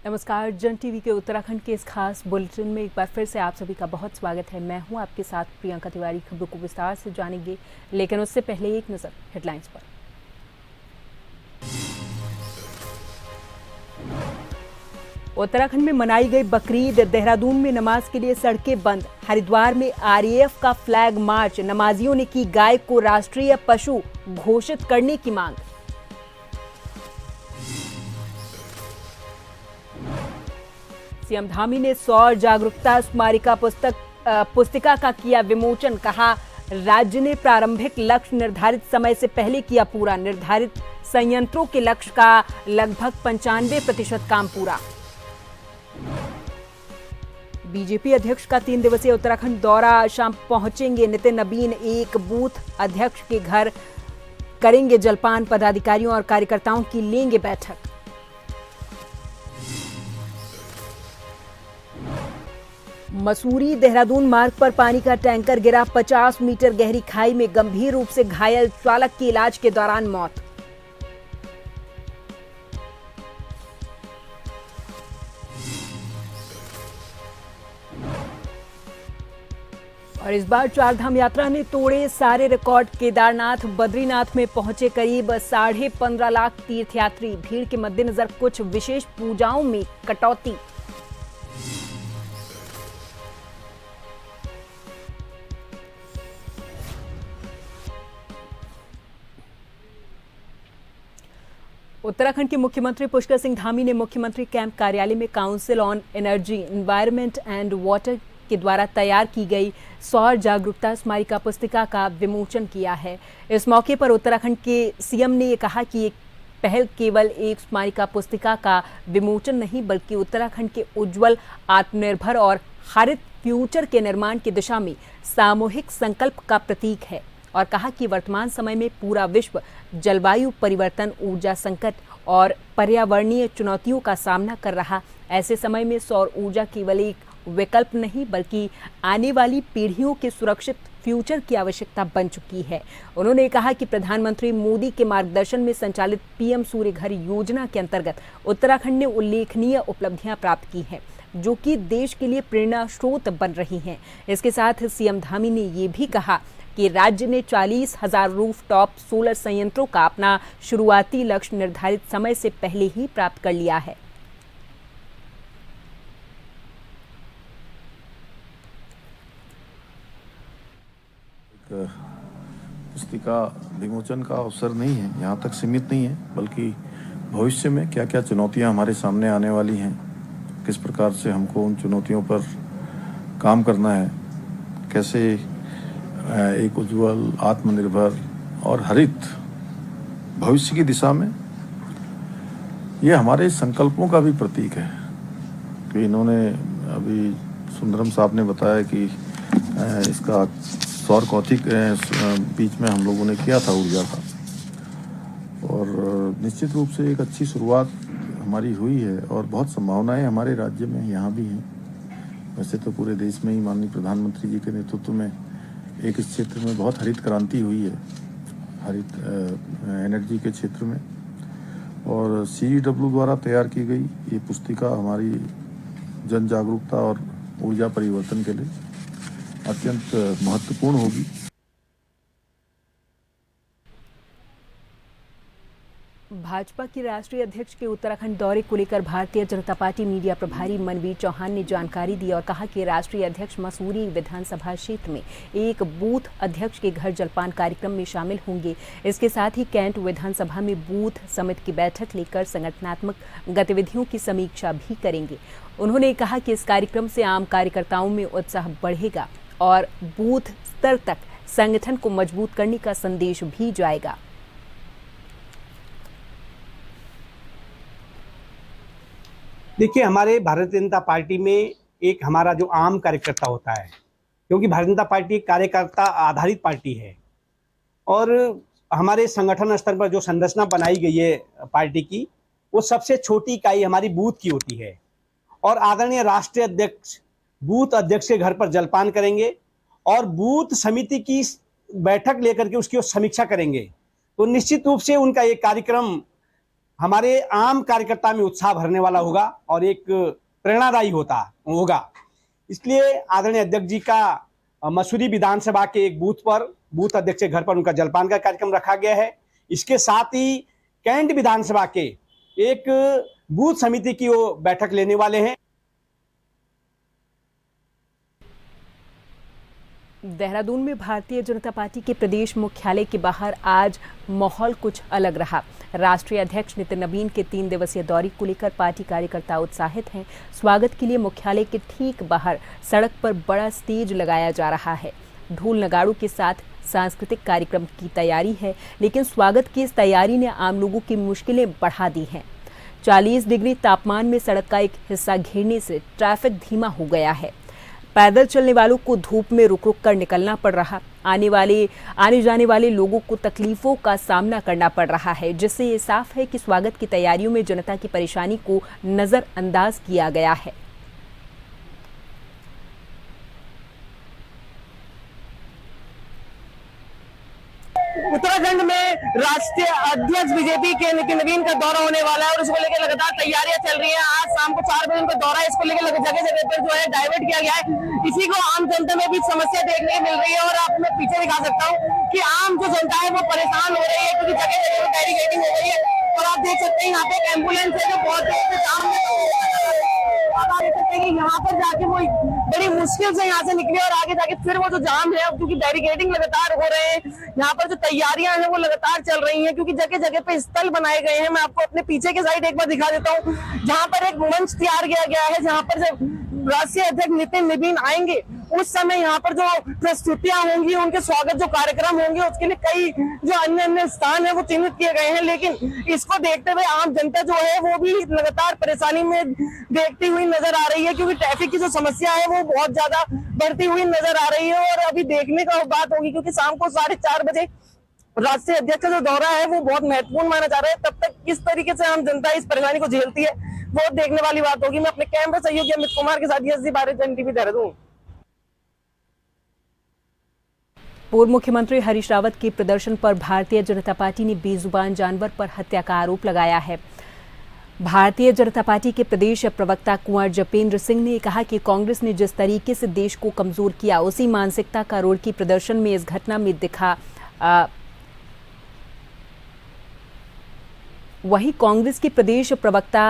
नमस्कार। जन टीवी के उत्तराखंड के इस खास बुलेटिन में एक बार फिर से आप सभी का बहुत स्वागत है। मैं हूं आपके साथ प्रियंका तिवारी। खबरों को विस्तार से जानेंगे, लेकिन उससे पहले एक नजर हेडलाइंस पर। उत्तराखंड में मनाई गई बकरीद, देहरादून में नमाज के लिए सड़कें बंद, हरिद्वार में आरएएफ का फ्लैग मार्च, नमाजियों ने की गाय को राष्ट्रीय पशु घोषित करने की मांग। सीएम धामी ने सौर जागरूकता स्मारिका पुस्तिका का किया विमोचन। कहा, राज्य ने प्रारंभिक लक्ष्य निर्धारित समय से पहले किया पूरा, निर्धारित संयंत्रों के लक्ष्य का लगभग 95% काम पूरा। बीजेपी अध्यक्ष का 3 दिवसीय उत्तराखंड दौरा, शाम पहुंचेंगे नितिन नबीन। एक बूथ अध्यक्ष के घर करेंगे जलपान, पदाधिकारियों और कार्यकर्ताओं की लेंगे बैठक। मसूरी देहरादून मार्ग पर पानी का टैंकर गिरा, 50 मीटर गहरी खाई में गंभीर रूप से घायल चालक की इलाज के दौरान मौत। और इस बार चारधाम यात्रा ने तोड़े सारे रिकॉर्ड, केदारनाथ बद्रीनाथ में पहुंचे करीब 15.5 लाख तीर्थयात्री। भीड़ के मद्देनजर कुछ विशेष पूजाओं में कटौती। उत्तराखंड के मुख्यमंत्री पुष्कर सिंह धामी ने मुख्यमंत्री कैंप कार्यालय में council on energy, environment and water के द्वारा तैयार की गई सौर जागरूकता स्मारिका पुस्तिका का विमोचन किया है। इस मौके पर उत्तराखंड के सीएम ने कहा कि ये पहल केवल एक स्मारिका पुस्तिका का विमोचन नहीं, बल्कि उत्तराखंड के उज्जवल, आत्मनिर्भर और हरित फ्यूचर के निर्माण की दिशा में सामूहिक संकल्प का प्रतीक है। और कहा कि वर्तमान समय में पूरा विश्व जलवायु परिवर्तन, ऊर्जा संकट और पर्यावरणीय चुनौतियों का सामना कर रहा। ऐसे समय में सौर ऊर्जा केवल एक विकल्प नहीं, बल्कि आने वाली पीढ़ियों के सुरक्षित फ्यूचर की आवश्यकता बन चुकी है। उन्होंने कहा कि प्रधानमंत्री मोदी के मार्गदर्शन में संचालित पीएम सूर्य घर योजना के अंतर्गत उत्तराखंड ने उल्लेखनीय उपलब्धियां प्राप्त की हैं, जो कि देश के लिए प्रेरणा स्रोत बन रही हैं। इसके साथ सीएम धामी ने ये भी कहा कि राज्य ने 40,000 रूफटॉप सोलर संयंत्रों का अपना शुरुआती लक्ष्य निर्धारित समय से पहले ही प्राप्त कर लिया है। पुस्तिका विमोचन का अवसर नहीं है, यहाँ तक सीमित नहीं है, बल्कि भविष्य में क्या क्या चुनौतियाँ हमारे सामने आने वाली हैं, किस प्रकार से हमको उन चुनौतियों पर काम करना है, कैसे एक उज्जवल, आत्मनिर्भर और हरित भविष्य की दिशा में, ये हमारे संकल्पों का भी प्रतीक है। कि इन्होंने अभी सुंदरम साहब ने बताया कि इसका सौर कौथिक बीच में हम लोगों ने किया था ऊर्जा का, और निश्चित रूप से एक अच्छी शुरुआत हमारी हुई है और बहुत संभावनाएं हमारे राज्य में यहाँ भी हैं। वैसे तो पूरे देश में ही माननीय प्रधानमंत्री जी के नेतृत्व में एक इस क्षेत्र में बहुत हरित क्रांति हुई है, हरित एनर्जी के क्षेत्र में। और CEW द्वारा तैयार की गई ये पुस्तिका हमारी जन जागरूकता और ऊर्जा परिवर्तन के लिए अत्यंत महत्वपूर्ण होगी। भाजपा के राष्ट्रीय अध्यक्ष के उत्तराखंड दौरे को लेकर भारतीय जनता पार्टी मीडिया प्रभारी मनवीर चौहान ने जानकारी दी और कहा कि राष्ट्रीय अध्यक्ष मसूरी विधानसभा क्षेत्र में एक बूथ अध्यक्ष के घर जलपान कार्यक्रम में शामिल होंगे। इसके साथ ही कैंट विधानसभा में बूथ समिति की बैठक लेकर संगठनात्मक गतिविधियों की समीक्षा भी करेंगे। उन्होंने कहा कि इस कार्यक्रम से आम कार्यकर्ताओं में उत्साह बढ़ेगा और बूथ स्तर तक संगठन को मजबूत करने का संदेश भी जाएगा। देखिए, हमारे भारतीय जनता पार्टी में एक हमारा जो आम कार्यकर्ता होता है, क्योंकि भारतीय जनता पार्टी एक कार्यकर्ता आधारित पार्टी है, और हमारे संगठन स्तर पर जो संरचना बनाई गई है पार्टी की, वो सबसे छोटी इकाई हमारी बूथ की होती है। और आदरणीय राष्ट्रीय अध्यक्ष बूथ अध्यक्ष के घर पर जलपान करेंगे और बूथ समिति की बैठक लेकर के उसकी समीक्षा करेंगे। तो निश्चित रूप से उनका ये कार्यक्रम हमारे आम कार्यकर्ता में उत्साह भरने वाला होगा और एक प्रेरणादायी होगा। इसलिए आदरणीय अध्यक्ष जी का मसूरी विधानसभा के एक बूथ पर, बूथ अध्यक्ष के घर पर उनका जलपान का कार्यक्रम रखा गया है। इसके साथ ही कैंट विधानसभा के एक बूथ समिति की वो बैठक लेने वाले हैं। देहरादून में भारतीय जनता पार्टी के प्रदेश मुख्यालय के बाहर आज माहौल कुछ अलग रहा। राष्ट्रीय अध्यक्ष नितिन नवीन के 3 दिवसीय दौरे को लेकर पार्टी कार्यकर्ता उत्साहित हैं। स्वागत के लिए मुख्यालय के ठीक बाहर सड़क पर बड़ा स्टेज लगाया जा रहा है। ढोल नगाड़ों के साथ सांस्कृतिक कार्यक्रम की तैयारी है, लेकिन स्वागत की इस तैयारी ने आम लोगों की मुश्किलें बढ़ा दी हैं। 40 डिग्री तापमान में सड़क का एक हिस्सा घिरने से ट्रैफिक धीमा हो गया है। पैदल चलने वालों को धूप में रुक रुक कर निकलना पड़ रहा। आने जाने वाले लोगों को तकलीफों का सामना करना पड़ रहा है, जिससे ये साफ है कि स्वागत की तैयारियों में जनता की परेशानी को नजरअंदाज किया गया है। उत्तराखंड में राष्ट्रीय अध्यक्ष बीजेपी के नितिन नवीन का दौरा होने वाला है और उसको लेकर लगातार तैयारियां चल रही हैं। आज शाम को 4 बजे उनका दौरा है, इसको लेकर जगह जगह पर जो है डाइवर्ट किया गया है। इसी को आम जनता में भी समस्या देखने को मिल रही है और आप मैं पीछे दिखा सकता हूँ कि आम जो जनता है वो परेशान हो रही है, क्योंकि जगह जगह पर बैरिकेडिंग हो गई है। और आप देख सकते हैं यहाँ पे एक एम्बुलेंस है जो बहुत देर से जाम में, आप देख सकते हैं कि यहाँ पर जाके वो बड़ी मुश्किल से यहाँ से निकली और आगे जाके फिर वो जो जाम है, क्योंकि बैरिकेडिंग लगातार हो रहे हैं, यहाँ पर जो तैयारियां हैं वो लगातार चल रही हैं, क्योंकि जगह जगह पे स्थल बनाए गए हैं। मैं आपको अपने पीछे के साइड एक बार दिखा देता हूँ, जहाँ पर एक मंच तैयार किया गया है, जहाँ पर जब राष्ट्रीय अध्यक्ष नितिन नवीन आएंगे उस समय यहाँ पर जो प्रस्तुतियां होंगी, उनके स्वागत जो कार्यक्रम होंगे, उसके लिए कई जो अन्य अन्य स्थान है वो चिन्हित किए गए हैं। लेकिन इसको देखते हुए आम जनता जो है वो भी लगातार परेशानी में देखती हुई नजर आ रही है, क्योंकि ट्रैफिक की जो समस्या है वो बहुत ज्यादा बढ़ती हुई नजर आ रही है। और अभी देखने का बात होगी, क्योंकि शाम को 4:30 बजे राष्ट्रीय अध्यक्ष का जो दौरा है वो बहुत महत्वपूर्ण माना जा रहा है। तब तक किस तरीके से आम जनता इस परेशानी को झेलती है वो देखने वाली बात होगी। मैं अपने कैमरा सहयोगी अमित कुमार के साथ यस भारत जन टीवी देहरादून। पूर्व मुख्यमंत्री हरीश रावत के प्रदर्शन पर भारतीय जनता पार्टी ने बेजुबान जानवर पर हत्या का आरोप लगाया है। भारतीय जनता पार्टी के प्रदेश प्रवक्ता कुंवर जपेंद्र सिंह ने कहा कि कांग्रेस ने जिस तरीके से देश को कमजोर किया, उसी मानसिकता का रोड़की प्रदर्शन में इस घटना में दिखा। वहीं कांग्रेस के प्रदेश प्रवक्ता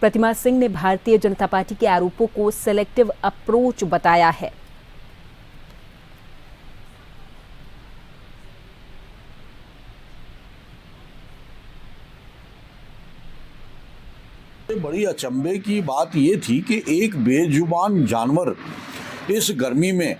प्रतिमा सिंह ने भारतीय जनता पार्टी के आरोपों को सेलेक्टिव अप्रोच बताया है। बड़ी अचंभे की बात ये थी कि एक बेजुबान जानवर इस गर्मी में,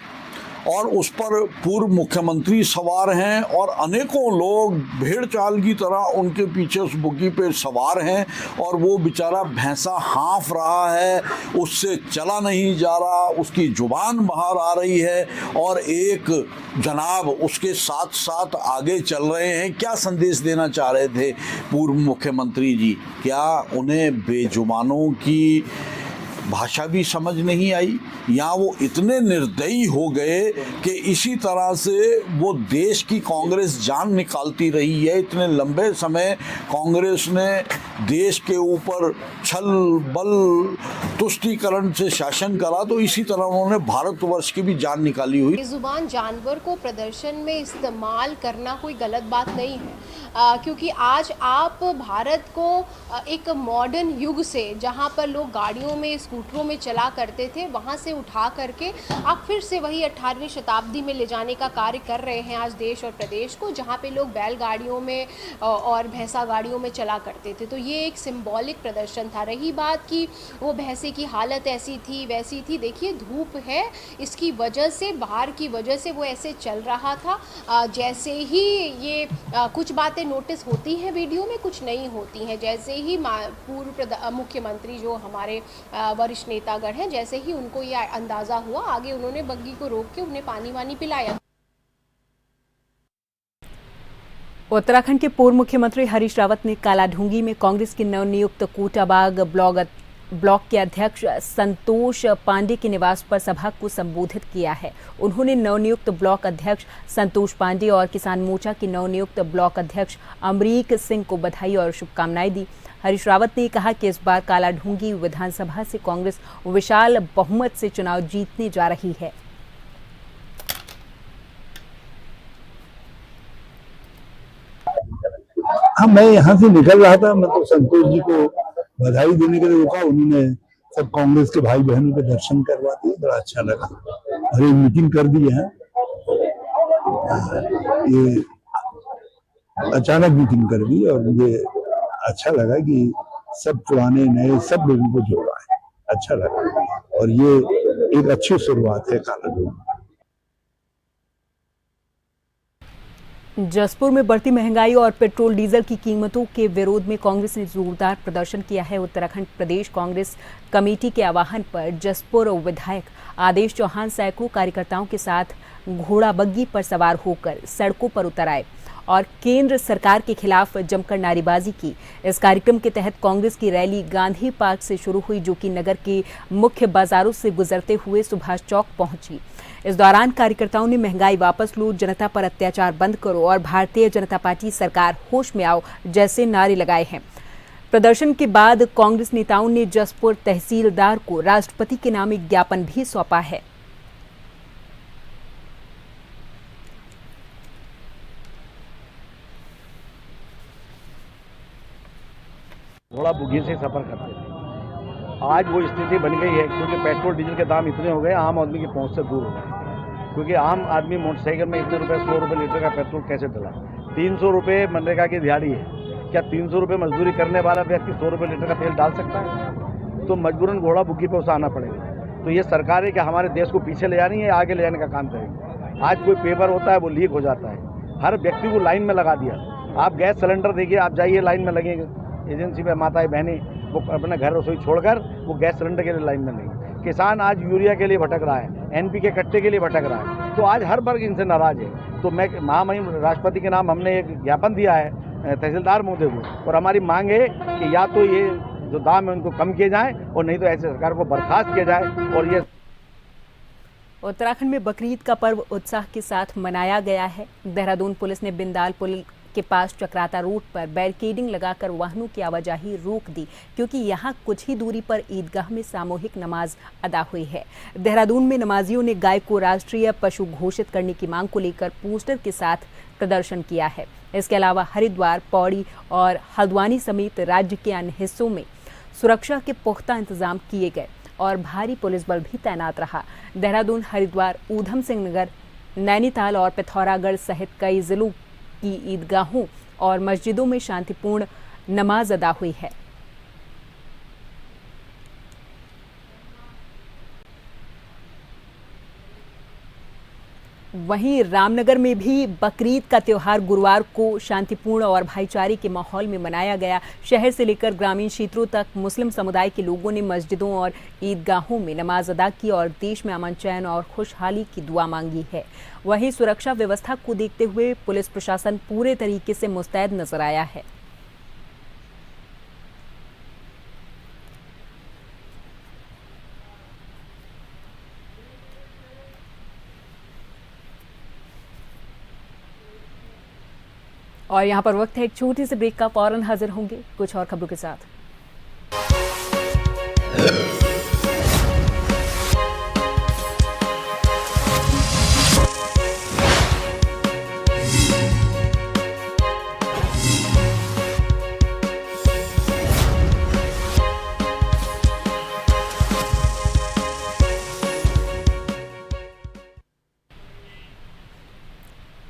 और उस पर पूर्व मुख्यमंत्री सवार हैं और अनेकों लोग भेड़ चाल की तरह उनके पीछे उस बुग्गी पे सवार हैं, और वो बेचारा भैंसा हाँफ रहा है, उससे चला नहीं जा रहा, उसकी जुबान बाहर आ रही है, और एक जनाब उसके साथ साथ आगे चल रहे हैं। क्या संदेश देना चाह रहे थे पूर्व मुख्यमंत्री जी? क्या उन्हें बेजुबानों की भाषा भी समझ नहीं आई, या वो इतने निर्दयी हो गए कि इसी तरह से वो देश की कांग्रेस जान निकालती रही है? इतने लंबे समय कांग्रेस ने देश के ऊपर छल बल तुष्टीकरण से शासन करा, तो इसी तरह उन्होंने भारतवर्ष की भी जान निकाली हुई। बेजुबान जानवर को प्रदर्शन में इस्तेमाल करना कोई गलत बात नहीं है, क्योंकि आज आप भारत को एक मॉडर्न युग से, जहां पर लोग गाड़ियों में स्कूटरों में चला करते थे, वहां से उठा करके आप फिर से वही 18वीं शताब्दी में ले जाने का कार्य कर रहे हैं आज देश और प्रदेश को, जहां पे लोग बैलगाड़ियों में और भैंसा गाड़ियों में चला करते थे। तो ये एक सिंबॉलिक प्रदर्शन था। रही बात कि वो भैंसे की हालत ऐसी थी वैसी थी, देखिए धूप है, इसकी वजह से, बाहर की वजह से वो ऐसे चल रहा था। जैसे ही ये कुछ बातें नोटिस होती हैं वीडियो में, कुछ नहीं होती हैं। जैसे ही पूर्व मुख्यमंत्री जो हमारे वरिष्ठ नेतागण हैं, जैसे ही उनको ये अंदाज़ा हुआ, आगे उन्होंने बग्गी को रोक के उन्हें पानी वानी पिलाया। उत्तराखंड के पूर्व मुख्यमंत्री हरीश रावत ने कालाढूंगी में कांग्रेस के नवनियुक्त कोटाबाग ब्लॉक के अध्यक्ष संतोष पांडे के निवास पर सभा को संबोधित किया है। उन्होंने नवनियुक्त ब्लॉक अध्यक्ष संतोष पांडे और किसान मोर्चा के नवनियुक्त ब्लॉक अध्यक्ष अमरीक सिंह को बधाई और शुभकामनाएं दी। हरीश रावत ने कहा कि इस बार कालाढूंगी विधानसभा से कांग्रेस विशाल बहुमत से चुनाव जीतने जा रही है। हाँ, मैं यहाँ से निकल रहा था, मैं तो संतोष जी को बधाई देने के लिए रुका। उन्होंने सब कांग्रेस के भाई बहनों के दर्शन करवा दिए, बड़ा अच्छा लगा। और एक मीटिंग कर दी है, ये अचानक मीटिंग कर दी और मुझे अच्छा लगा कि सब पुराने नए सब लोगों को जोड़ा है, अच्छा लगा। और ये एक अच्छी शुरुआत है कालाढूंगी। जसपुर में बढ़ती महंगाई और पेट्रोल डीजल की कीमतों के विरोध में कांग्रेस ने जोरदार प्रदर्शन किया है। उत्तराखंड प्रदेश कांग्रेस कमेटी के आह्वान पर जसपुर विधायक आदेश चौहान सैकड़ों कार्यकर्ताओं के साथ घोड़ा बग्गी पर सवार होकर सड़कों पर उतर आए और केंद्र सरकार के खिलाफ जमकर नारेबाजी की। इस कार्यक्रम के तहत कांग्रेस की रैली गांधी पार्क से शुरू हुई, जो कि नगर के मुख्य बाजारों से गुजरते हुए सुभाष चौक पहुंची। इस दौरान कार्यकर्ताओं ने महंगाई वापस लो, जनता पर अत्याचार बंद करो और भारतीय जनता पार्टी सरकार होश में आओ जैसे नारे लगाए हैं। प्रदर्शन के बाद कांग्रेस नेताओं ने जसपुर तहसीलदार को राष्ट्रपति के नाम एक ज्ञापन भी सौंपा है। घोड़ा बुग्गी से सफर करते थे। आज वो स्थिति बन गई है क्योंकि पेट्रोल डीजल के दाम इतने हो गए, आम आदमी की पहुंच से दूर हो गए। क्योंकि आम आदमी मोटरसाइकिल में इतने रुपए 100 रुपये लीटर का पेट्रोल कैसे डला? 300 रुपये मनरेगा की दिहाड़ी है, क्या 300 रुपये मजदूरी करने वाला व्यक्ति 100 रुपये लीटर का तेल डाल सकता है? तो मजबूरन घोड़ा बुग्गी पे उसे आना पड़ेगा। तो ये सरकार है कि हमारे देश को पीछे ले जानी है, आगे ले जाने का काम करेगी। आज कोई पेपर होता है वो लीक हो जाता है, हर व्यक्ति को लाइन में लगा दिया। आप गैस सिलेंडर देखिए, आप जाइए लाइन में लगेंगे एजेंसी पे, माताएं बहनें वो अपना घर रसोई छोड़कर वो गैस सिलेंडर के लिए लाइन में लगी। किसान आज यूरिया के लिए भटक रहा है, एनपी के कट्टे के लिए भटक रहा है। तो आज हर वर्ग इनसे नाराज है। तो मैं महामहिम राष्ट्रपति के नाम हमने एक ज्ञापन दिया है तहसीलदार महोदय को, और हमारी मांग है कि या तो ये जो दाम है उनको कम किए जाए और नहीं तो ऐसे सरकार को बर्खास्त किया जाए। और ये उत्तराखंड में बकरीद का पर्व उत्साह के साथ मनाया गया है। देहरादून पुलिस ने बिंदाल पुल के पास चक्राता रोड पर बैरिकेडिंग लगाकर वाहनों की आवाजाही रोक दी, क्योंकि यहां कुछ ही दूरी पर ईदगाह में सामूहिक नमाज अदा हुई है। देहरादून में नमाजियों ने गाय को राष्ट्रीय पशु घोषित करने की मांग को लेकर पोस्टर के साथ प्रदर्शन किया है। इसके अलावा हरिद्वार, पौड़ी और हल्द्वानी समेत राज्य के अन्य हिस्सों में सुरक्षा के पुख्ता इंतजाम किए गए और भारी पुलिस बल भी तैनात रहा। देहरादून, हरिद्वार, ऊधम सिंह नगर, नैनीताल और पिथौरागढ़ सहित कई जिलों की ईदगाहों और मस्जिदों में शांतिपूर्ण नमाज अदा हुई है। वहीं रामनगर में भी बकरीद का त्योहार गुरुवार को शांतिपूर्ण और भाईचारे के माहौल में मनाया गया। शहर से लेकर ग्रामीण क्षेत्रों तक मुस्लिम समुदाय के लोगों ने मस्जिदों और ईदगाहों में नमाज अदा की और देश में अमन, चैन और खुशहाली की दुआ मांगी है। वहीं सुरक्षा व्यवस्था को देखते हुए पुलिस प्रशासन पूरे तरीके से मुस्तैद नजर आया है। और यहाँ पर वक्त है एक छोटी सी ब्रेक का, फौरन हाजिर होंगे कुछ और खबरों के साथ।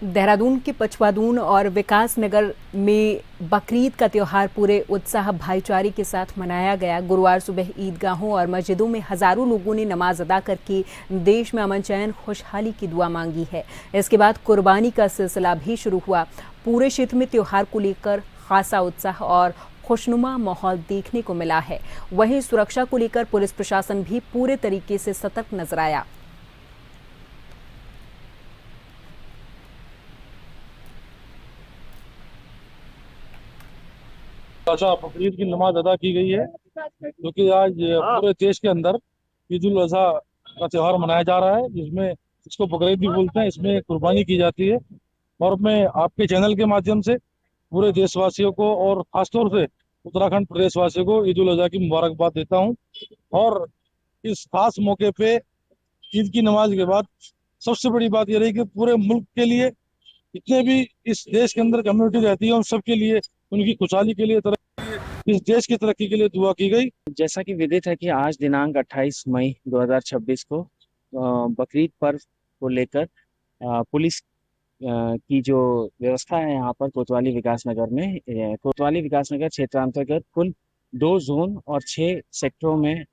देहरादून के पचवादून और विकास नगर में बकरीद का त्योहार पूरे उत्साह भाईचारे के साथ मनाया गया। गुरुवार सुबह ईदगाहों और मस्जिदों में हजारों लोगों ने नमाज अदा करके देश में अमन, चैन, खुशहाली की दुआ मांगी है। इसके बाद कुर्बानी का सिलसिला भी शुरू हुआ। पूरे क्षेत्र में त्योहार को लेकर खासा उत्साह और खुशनुमा माहौल देखने को मिला है। वहीं सुरक्षा को लेकर पुलिस प्रशासन भी पूरे तरीके से सतर्क नजर आया। अज़हा बकरीद की नमाज अदा की गई है, क्योंकि आज पूरे देश के अंदर ईद उल अज़हा का त्यौहार मनाया जा रहा है, जिसमें इसको बकरीद भी बोलते हैं। इसमें कुर्बानी की जाती है। और मैं आपके चैनल के माध्यम से पूरे देशवासियों को और खासतौर से उत्तराखंड प्रदेशवासियों को ईद उल अज़हा की मुबारकबाद देता हूँ। और इस खास मौके पे ईद की नमाज के बाद सबसे बड़ी बात यह रही कि पूरे मुल्क के लिए, जितने भी इस देश के अंदर कम्युनिटी रहती है, उन सबके लिए, उनकी खुशहाली के लिए, इस देश की तरक्की के लिए दुआ की गई। जैसा कि विदित है कि आज दिनांक 28 मई 2026 को बकरीद पर्व को लेकर पुलिस की जो व्यवस्था है यहाँ पर कोतवाली विकास नगर में, कोतवाली विकास नगर क्षेत्रांतर्गत कुल 2 जोन और 6 सेक्टरों में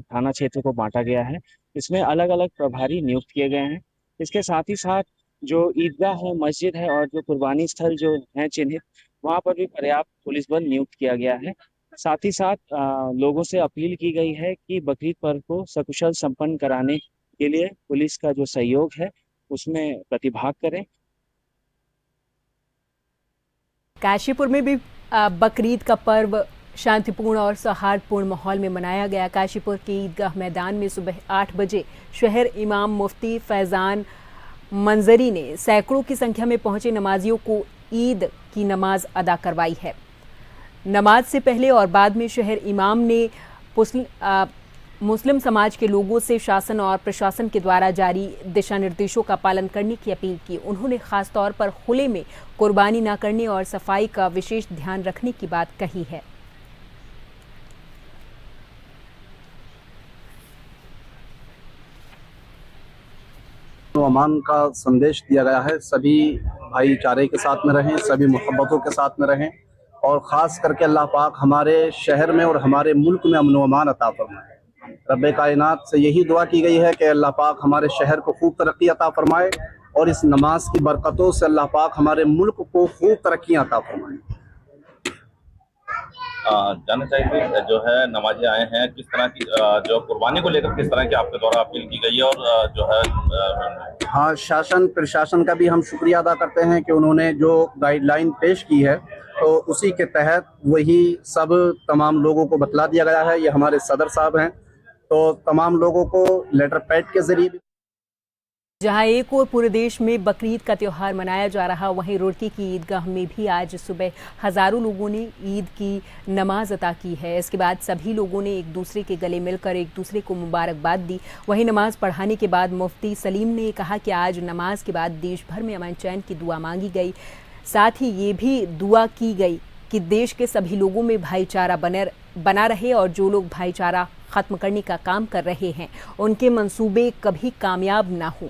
थाना क्षेत्र को बांटा गया है। इसमें अलग अलग प्रभारी नियुक्त किए गए हैं। इसके साथ ही साथ जो ईदगाह है, मस्जिद है और जो कुर्बानी स्थल जो है चिन्हित, वहाँ पर भी पर्याप्त पुलिस बल नियुक्त किया गया है। साथ ही साथ लोगों से अपील की गई है कि बकरीद पर्व को सकुशल संपन्न कराने के लिए पुलिस का जो सहयोग है उसमें प्रतिभाग करें। काशीपुर में भी बकरीद का पर्व शांतिपूर्ण और सौहार्दपूर्ण माहौल में मनाया गया। काशीपुर के ईदगाह मैदान में सुबह 8 बजे शहर इमाम मुफ्ती फैजान मंजरी ने सैकड़ों की संख्या में पहुंचे नमाजियों को ईद की नमाज अदा करवाई है। नमाज से पहले और बाद में शहर इमाम ने मुस्लिम समाज के लोगों से शासन और प्रशासन के द्वारा जारी दिशा निर्देशों का पालन करने की अपील की। उन्होंने खास तौर पर खुले में कुर्बानी न करने और सफाई का विशेष ध्यान रखने की बात कही है। अमान का संदेश दिया गया है। सभी भाईचारे के साथ में रहें, सभी मोहब्बतों के साथ में रहें और ख़ास करके अल्लाह पाक हमारे शहर में और हमारे मुल्क में अमन व अमान अता फरमाए। रब्बे कायनात से यही दुआ की गई है कि अल्लाह पाक हमारे शहर को खूब तरक्की अता फरमाए और इस नमाज की बरकतों से अल्लाह पाक हमारे मुल्क को खूब तरक्कियाँ अता फरमाए। जानना चाहिए जो है नमाजी आए हैं, किस तरह की जो कुर्बानी को लेकर किस तरह की आपके द्वारा अपील की गई है, और जो है हाँ, शासन प्रशासन का भी हम शुक्रिया अदा करते हैं कि उन्होंने जो गाइडलाइन पेश की है तो उसी के तहत वही सब तमाम लोगों को बतला दिया गया है। ये हमारे सदर साहब हैं, तो तमाम लोगों को लेटर पैड के जरिए भी। जहां एक और पूरे देश में बकरीद का त्यौहार मनाया जा रहा, वहीं रुड़की की ईदगाह में भी आज सुबह हजारों लोगों ने ईद की नमाज अदा की है। इसके बाद सभी लोगों ने एक दूसरे के गले मिलकर एक दूसरे को मुबारकबाद दी। वहीं नमाज पढ़ाने के बाद मुफ्ती सलीम ने कहा कि आज नमाज के बाद देश भर में अमन चैन की दुआ मांगी गई। साथ ही ये भी दुआ की गई कि देश के सभी लोगों में भाईचारा बना रहे और जो लोग भाईचारा खत्म करने का काम कर रहे हैं उनके मंसूबे कभी कामयाब ना हो।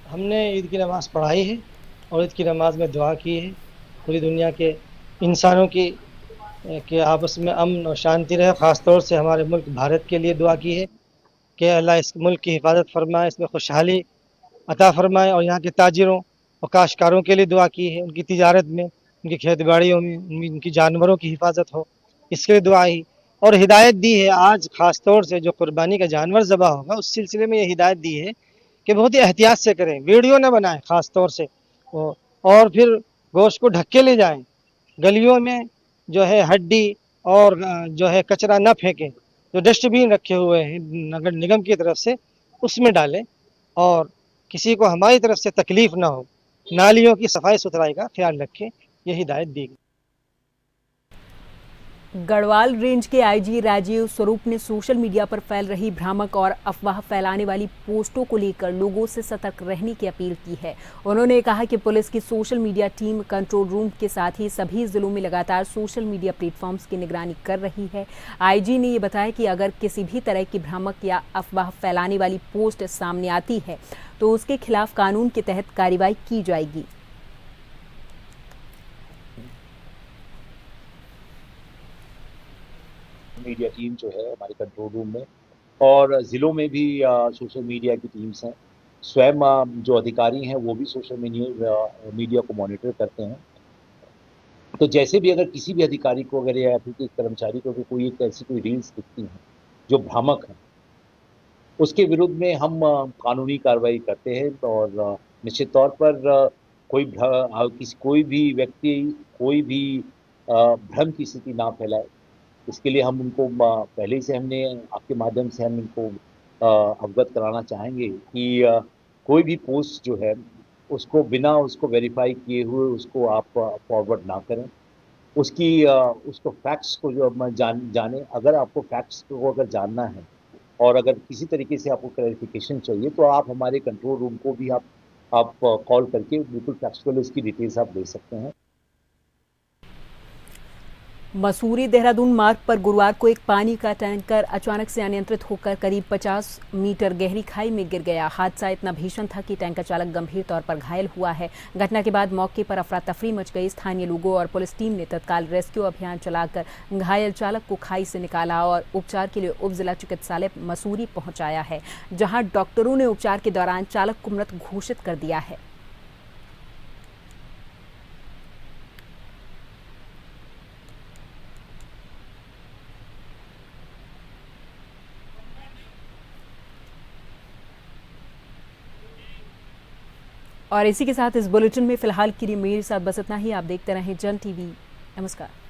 हमने ईद की नमाज पढ़ाई है और ईद की नमाज में दुआ की है पूरी दुनिया के इंसानों की कि आपस में अमन और शांति रहे। ख़ास तौर से हमारे मुल्क भारत के लिए दुआ की है कि अल्लाह इस मुल्क की हिफाजत फरमाए, इसमें खुशहाली अता फरमाए। और यहाँ के ताजिरों और काश्तकारों के लिए दुआ की है, उनकी तिजारत में, उनकी खेती बाड़ियों में, उनकी जानवरों की हिफाजत हो, इसके लिए दुआ ही और हिदायत दी है। आज ख़ास तौर से जो कुर्बानी का जानवर ज़बह होगा उस सिलसिले में ये हिदायत दी है कि बहुत ही एहतियात से करें, वीडियो न बनाएं ख़ास तौर से, और फिर गोश्त को ढक के ले जाएं। गलियों में जो है हड्डी और जो है कचरा न फेंकें। जो डस्टबिन रखे हुए हैं नगर निगम की तरफ से उसमें डालें और किसी को हमारी तरफ से तकलीफ़ ना हो। नालियों की सफाई सुथराई का ख्याल रखें, ये हिदायत दी गई। गढ़वाल रेंज के आईजी राजीव स्वरूप ने सोशल मीडिया पर फैल रही भ्रामक और अफवाह फैलाने वाली पोस्टों को लेकर लोगों से सतर्क रहने की अपील की है। उन्होंने कहा कि पुलिस की social media team control room के साथ ही सभी जिलों में लगातार सोशल मीडिया प्लेटफॉर्म्स की निगरानी कर रही है। आईजी ने ये बताया कि अगर किसी भी तरह की भ्रामक या अफवाह फैलाने वाली पोस्ट सामने आती है तो उसके खिलाफ कानून के तहत कार्रवाई की जाएगी। मीडिया टीम जो है हमारे कंट्रोल रूम में और ज़िलों में भी सोशल मीडिया की टीम्स हैं। स्वयं जो अधिकारी हैं वो भी सोशल मीडिया को मॉनिटर करते हैं। तो जैसे भी अगर किसी भी अधिकारी को या फिर किसी कर्मचारी को कोई ऐसी कोई रील्स दिखती हैं जो भ्रामक हैं उसके विरुद्ध में हम कानूनी कार्रवाई करते हैं। और निश्चित तौर पर कोई भी व्यक्ति कोई भी भ्रम की स्थिति ना फैलाए, इसके लिए हम उनको पहले ही से हमने आपके माध्यम से हम इनको अवगत कराना चाहेंगे कि कोई भी पोस्ट जो है उसको बिना उसको वेरीफाई किए हुए उसको आप फॉरवर्ड ना करें। उसको फैक्ट्स को जो जाने, अगर आपको फैक्ट्स को अगर जानना है और अगर किसी तरीके से आपको क्लैरिफिकेशन चाहिए तो आप हमारे कंट्रोल रूम को भी आप कॉल करके बिल्कुल फैक्चुअल इसकी डिटेल्स आप दे सकते हैं। मसूरी देहरादून मार्ग पर गुरुवार को एक पानी का टैंकर अचानक से अनियंत्रित होकर करीब 50 मीटर गहरी खाई में गिर गया। हादसा इतना भीषण था कि टैंकर चालक गंभीर तौर पर घायल हुआ है। घटना के बाद मौके पर अफरा तफरी मच गई। स्थानीय लोगों और पुलिस टीम ने तत्काल रेस्क्यू अभियान चलाकर घायल चालक को खाई से निकाला और उपचार के लिए उप जिला चिकित्सालय मसूरी पहुंचाया है, जहां डॉक्टरों ने उपचार के दौरान चालक को मृत घोषित कर दिया है। और इसी के साथ इस बुलेटिन में फिलहाल के लिए मेरे साथ बस इतना ही। आप देखते रहें जन टीवी। नमस्कार।